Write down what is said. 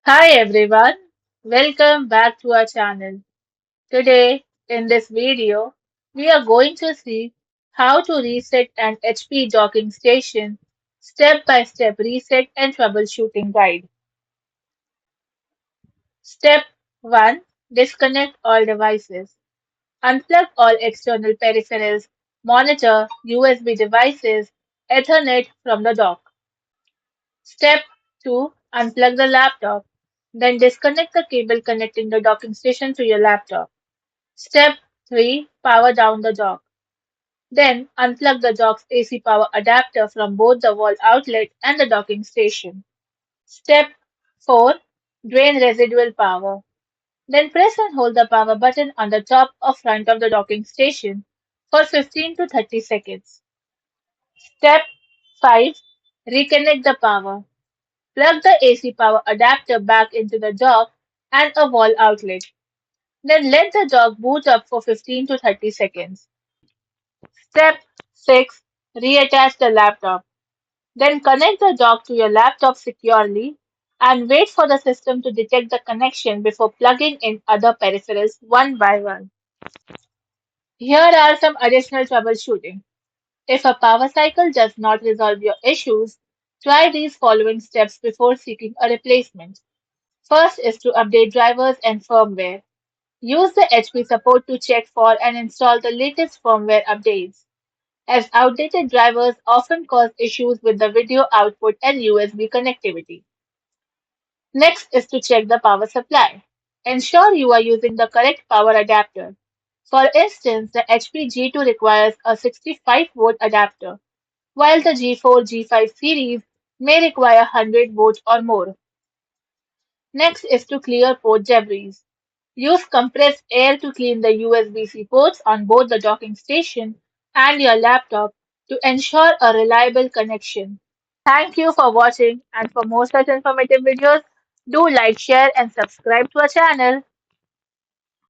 Hi everyone, welcome back to our channel. Today, in this video, we are going to see how to reset an HP docking station, step-by-step reset and troubleshooting guide. Step 1. Disconnect all devices. Unplug all external peripherals, monitor, USB devices, Ethernet from the dock. Step 2. Unplug the laptop. Then disconnect the cable connecting the docking station to your laptop. Step 3. Power down the dock. Then unplug the dock's AC power adapter from both the wall outlet and the docking station. Step 4. Drain residual power. Then press and hold the power button on the top or front of the docking station for 15 to 30 seconds. Step 5. Reconnect the power. Plug the AC power adapter back into the dock and a wall outlet. Then let the dock boot up for 15 to 30 seconds. Step 6. Reattach the laptop. Then connect the dock to your laptop securely and wait for the system to detect the connection before plugging in other peripherals one by one. Here are some additional troubleshooting. If a power cycle does not resolve your issues, try these following steps before seeking a replacement. First is to update drivers and firmware. Use the HP support to check for and install the latest firmware updates, as outdated drivers often cause issues with the video output and USB connectivity. Next is to check the power supply. Ensure you are using the correct power adapter. For instance, the HP G2 requires a 65-volt adapter, while the G4 G5 series may require 100 volts or more. Next is to clear port debris. Use compressed air to clean the USB-C ports on both the docking station and your laptop to ensure a reliable connection. Thank you for watching, and for more such informative videos, do like, share and subscribe to our channel.